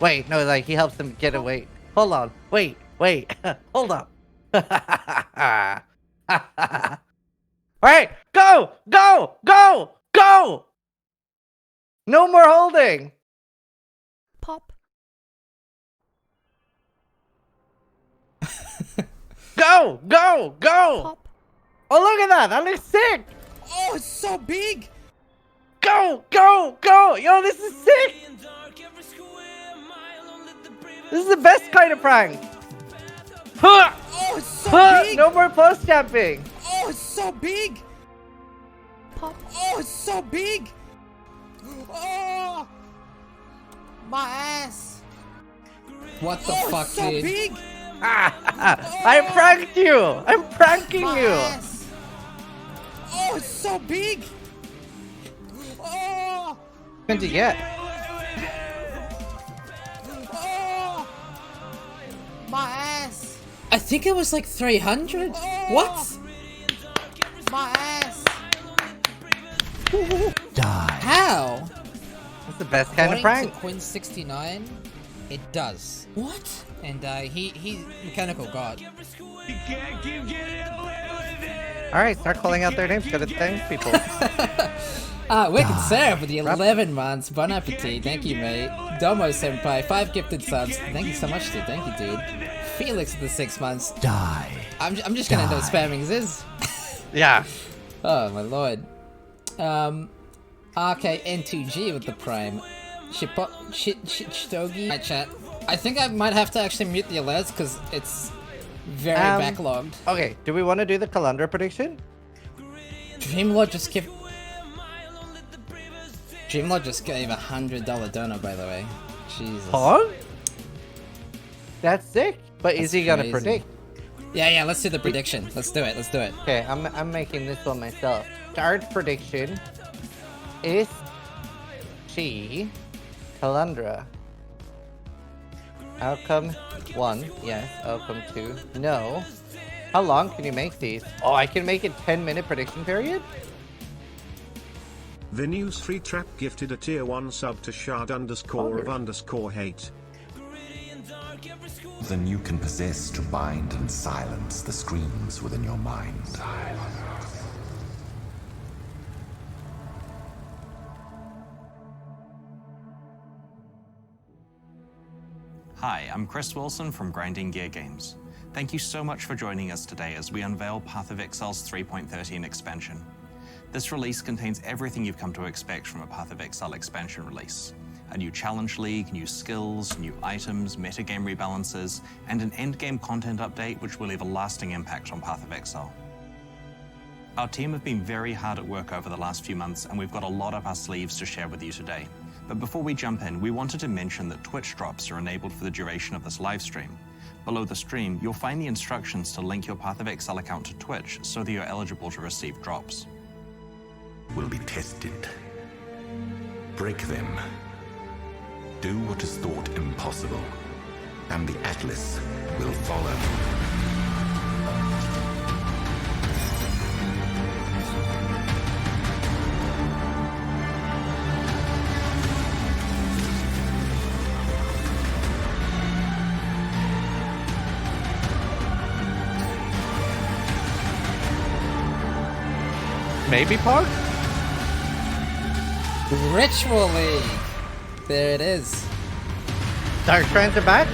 Wait, no, like he helps them get away. Hold on. Wait. Hold up. Alright, go! No more holding! Pop. Go! Pop. Oh, look at that! That looks sick! Oh, it's so big! Go! Yo, this is sick! This is the best kind of prank! Huh! Oh, it's so big! No more post jumping! Oh, it's so big! Pop. Oh, it's so big! Oh! My ass! What the fuck, it's so dude? big! I pranked you! I'm pranking My you! ass! Oh, it's so big! Oh! What did you get? Oh! My ass! I think it was like 300. What? My ass! Die. How? That's the best kind of According prank. to Quinn 69, it does. What? And he's mechanical god. Alright, start calling out their names. Gotta thank people. Wicked Sarah for the 11 months. Bon appetit. Thank you, mate. Domo Senpai, 5 gifted subs. Thank you so much, dude. Thank you, dude. Felix for the 6 months. Die. I'm just gonna end up spamming Ziz. Yeah. Oh my lord. RKN2G with the prime. Shitogi. My chat. I think I might have to actually mute the alerts because it's very backlogged. Okay, do we want to do the Calandra prediction? Dreamlord just gave $100 donor, by the way. Jesus. Huh? That's sick. But is That's he gonna crazy. predict? Yeah, let's do the prediction. Let's do it. Okay, I'm making this one myself. Start prediction is she Calandra. Outcome 1, yes. Outcome 2, no. How long can you make these? Oh, I can make it 10-minute prediction period? The news free trap gifted a tier 1 sub to shard_of_hate. Then you can possess to bind and silence the screams within your mind. Hi, I'm Chris Wilson from Grinding Gear Games. Thank you so much for joining us today as we unveil Path of Exile's 3.13 expansion. This release contains everything you've come to expect from a Path of Exile expansion release. A new challenge league, new skills, new items, metagame rebalances, and an endgame content update which will leave a lasting impact on Path of Exile. Our team have been very hard at work over the last few months, and we've got a lot up our sleeves to share with you today. But before we jump in, we wanted to mention that Twitch drops are enabled for the duration of this live stream. Below the stream, you'll find the instructions to link your Path of Exile account to Twitch so that you're eligible to receive drops. Will be tested. Break them. Do what is thought impossible, and the Atlas will follow. Maybe Pog? Ritual League. There it is. Dark Strands are back?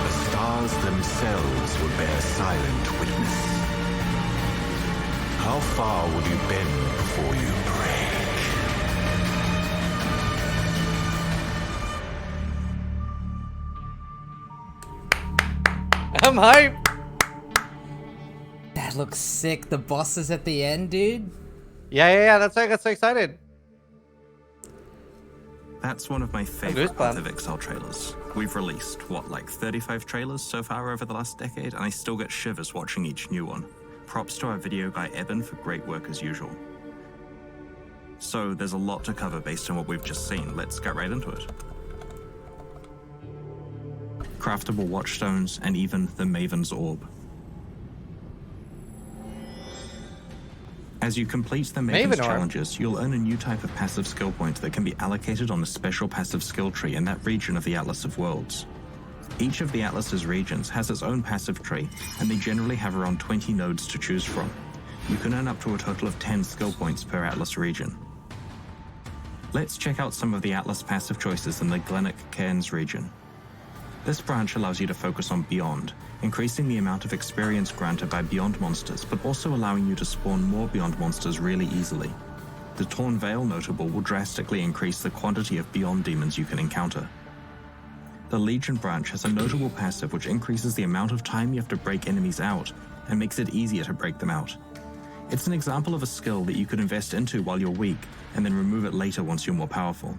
The stars themselves will bear silent witness. How far will you bend before you break? I'm hype. That looks sick. The bosses at the end, dude. Yeah. That's why I got so excited. That's one of my favorite Goosebumps. Path of Exile trailers. We've released, like 35 trailers so far over the last decade, and I still get shivers watching each new one. Props to our video guy Eben for great work as usual. So there's a lot to cover based on what we've just seen. Let's get right into it. Craftable watchstones, and even the Maven's Orb. As you complete the Maven Maven's Orb. challenges, you'll earn a new type of passive skill point that can be allocated on a special passive skill tree in that region of the Atlas of Worlds. Each of the Atlas's regions has its own passive tree, and they generally have around 20 nodes to choose from. You can earn up to a total of 10 skill points per Atlas region. Let's check out some of the Atlas passive choices in the Glennick Cairns region. This branch allows you to focus on Beyond, increasing the amount of experience granted by Beyond monsters, but also allowing you to spawn more Beyond monsters really easily. The Torn Veil notable will drastically increase the quantity of Beyond demons you can encounter. The Legion branch has a notable passive which increases the amount of time you have to break enemies out, and makes it easier to break them out. It's an example of a skill that you could invest into while you're weak, and then remove it later once you're more powerful.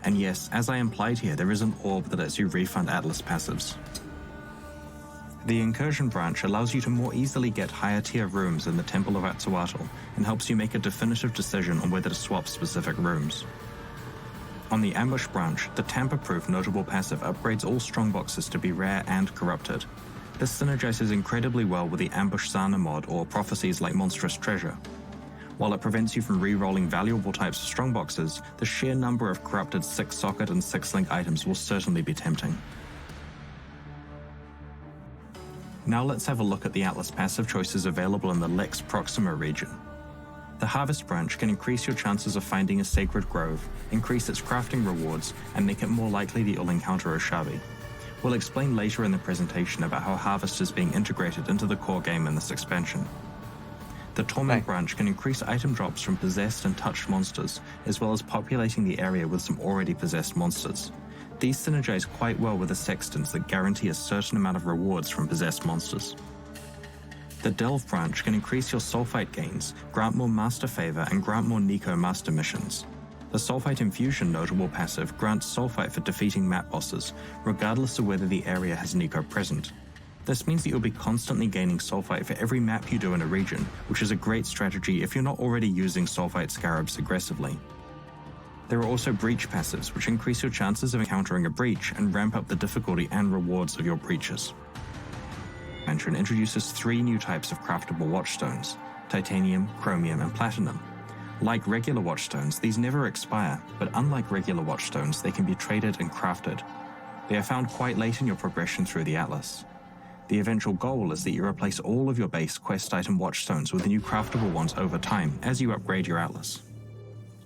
And yes, as I implied here, there is an orb that lets you refund Atlas passives. The Incursion branch allows you to more easily get higher tier rooms in the Temple of Atsuatl, and helps you make a definitive decision on whether to swap specific rooms. On the Ambush branch, the tamper-proof notable passive upgrades all strongboxes to be rare and corrupted. This synergizes incredibly well with the Ambush Zana mod or prophecies like Monstrous Treasure. While it prevents you from re-rolling valuable types of strongboxes, the sheer number of corrupted 6-socket and 6-link items will certainly be tempting. Now let's have a look at the Atlas passive choices available in the Lex Proxima region. The Harvest branch can increase your chances of finding a sacred grove, increase its crafting rewards, and make it more likely that you'll encounter a Shavi. We'll explain later in the presentation about how Harvest is being integrated into the core game in this expansion. The Torment branch can increase item drops from possessed and touched monsters, as well as populating the area with some already possessed monsters. These synergize quite well with the Sextants that guarantee a certain amount of rewards from possessed monsters. The Delve branch can increase your Sulfite gains, grant more Master Favor, and grant more Nico Master missions. The Sulfite Infusion notable passive grants Sulfite for defeating map bosses, regardless of whether the area has Nico present. This means that you'll be constantly gaining Sulfite for every map you do in a region, which is a great strategy if you're not already using Sulfite Scarabs aggressively. There are also Breach passives, which increase your chances of encountering a breach and ramp up the difficulty and rewards of your breaches. Expansion introduces 3 new types of craftable watchstones: Titanium, Chromium, and Platinum. Like regular watchstones, these never expire, but unlike regular watchstones, they can be traded and crafted. They are found quite late in your progression through the Atlas. The eventual goal is that you replace all of your base quest item watchstones with new craftable ones over time as you upgrade your Atlas.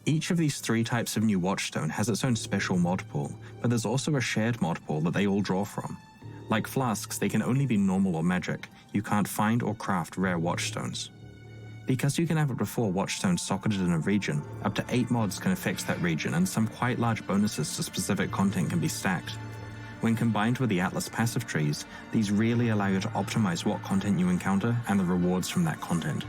Each of these 3 types of new watchstone has its own special mod pool, but there's also a shared mod pool that they all draw from. Like flasks, they can only be normal or magic. You can't find or craft rare watchstones. Because you can have up to 4 watchstones socketed in a region, up to 8 mods can affect that region, and some quite large bonuses to specific content can be stacked. When combined with the Atlas passive trees, these really allow you to optimize what content you encounter and the rewards from that content.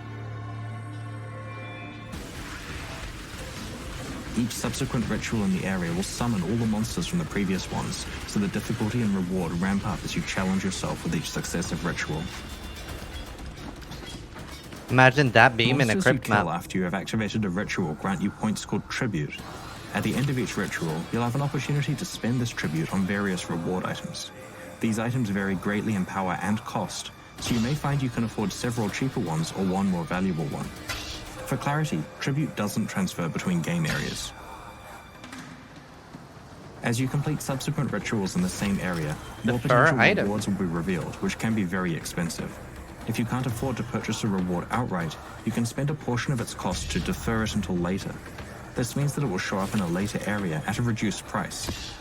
Each subsequent ritual in the area will summon all the monsters from the previous ones, so the difficulty and reward ramp up as you challenge yourself with each successive ritual. Imagine that beam in a Monsters crypt you kill map. after you have activated a ritual grant you points called Tribute. At the end of each ritual, you'll have an opportunity to spend this tribute on various reward items. These items vary greatly in power and cost, so you may find you can afford several cheaper ones or one more valuable one. For clarity, tribute doesn't transfer between game areas. As you complete subsequent rituals in the same area, more potential rewards will be revealed, which can be very expensive. If you can't afford to purchase a reward outright, you can spend a portion of its cost to defer it until later. This means that it will show up in a later area at a reduced price.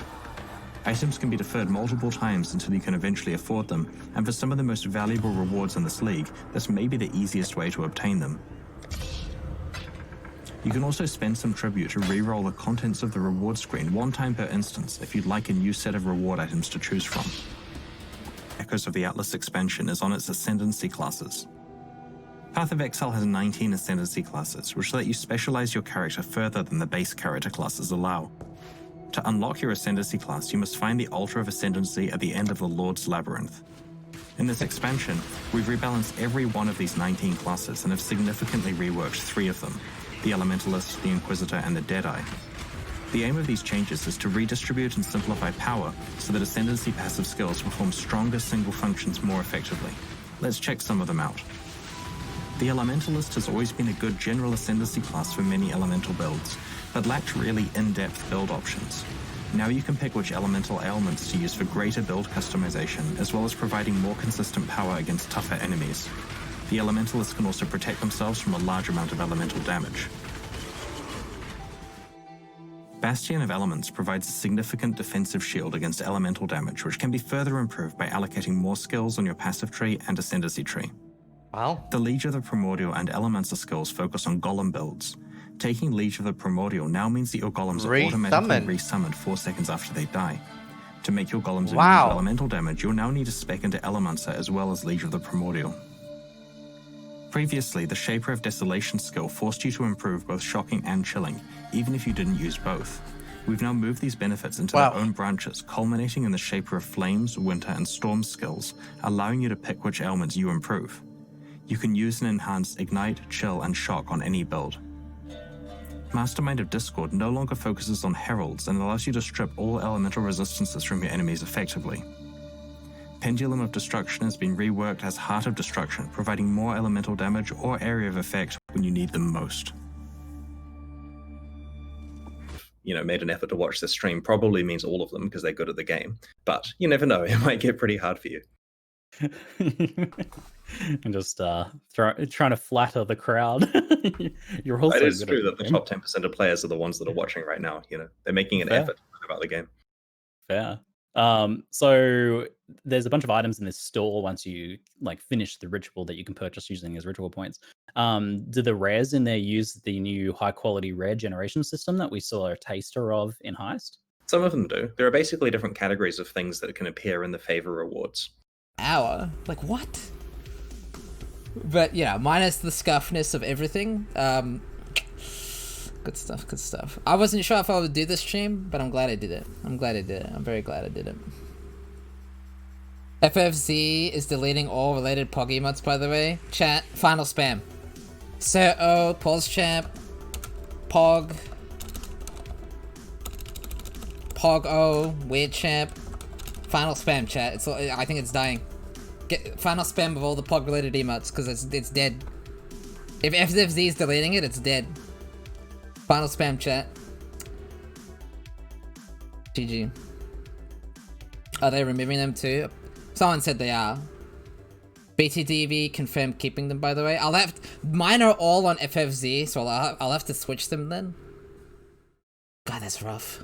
Items can be deferred multiple times until you can eventually afford them, and for some of the most valuable rewards in this league, this may be the easiest way to obtain them. You can also spend some tribute to re-roll the contents of the reward screen one time per instance if you'd like a new set of reward items to choose from. Echoes of the Atlas expansion is on its Ascendancy classes. Path of Exile has 19 Ascendancy classes, which let you specialize your character further than the base character classes allow. To unlock your Ascendancy class, you must find the Altar of Ascendancy at the end of the Lord's Labyrinth. In this expansion, we've rebalanced every one of these 19 classes and have significantly reworked 3 of them: the Elementalist, the Inquisitor, and the Deadeye. The aim of these changes is to redistribute and simplify power so that Ascendancy passive skills perform stronger single functions more effectively. Let's check some of them out. The Elementalist has always been a good general ascendancy class for many elemental builds, but lacked really in-depth build options. Now you can pick which elemental ailments to use for greater build customization, as well as providing more consistent power against tougher enemies. The Elementalists can also protect themselves from a large amount of elemental damage. Bastion of Elements provides a significant defensive shield against elemental damage, which can be further improved by allocating more skills on your passive tree and ascendancy tree. Wow. The Liege of the Primordial and Elemental skills focus on golem builds. Taking Liege of the Primordial now means that your golems are automatically resummoned 4 seconds after they die. To make your golems immune to elemental damage, you'll now need to spec into Elementor as well as Liege of the Primordial. Previously, the Shaper of Desolation skill forced you to improve both shocking and chilling, even if you didn't use both. We've now moved these benefits into their own branches, culminating in the Shaper of Flames, Winter, and Storm skills, allowing you to pick which ailments you improve. You can use and enhance Ignite, Chill, and Shock on any build. Mastermind of Discord no longer focuses on heralds and allows you to strip all elemental resistances from your enemies effectively. Pendulum of Destruction has been reworked as Heart of Destruction, providing more elemental damage or area of effect when you need them most. Made an effort to watch this stream probably means all of them because they're good at the game, but you never know, it might get pretty hard for you. And just trying to flatter the crowd. You're also. It is true that the top 10% of players are the ones that are watching right now. They're making an effort to talk about the game. Fair. So there's a bunch of items in this store once you finish the ritual that you can purchase using as ritual points. Do the rares in there use the new high quality rare generation system that we saw a taster of in Heist? Some of them do. There are basically different categories of things that can appear in the favor rewards. Hour? Like what? But yeah, minus the scuffness of everything. Good stuff, good stuff. I wasn't sure if I would do this stream, but I'm glad I did it. I'm very glad I did it. FFZ is deleting all related Pog emotes, by the way. Chat, final spam. Sir O, Pulse Champ, Pog, Pog O, Weird Champ. Final spam, chat. I think it's dying. Get final spam of all the Pog related emotes, because it's dead. If FFZ is deleting it, it's dead. Final spam, chat. GG. Are they removing them too? Someone said they are. BTDV confirmed keeping them, by the way. Mine are all on FFZ, so I'll have to switch them then. God, that's rough.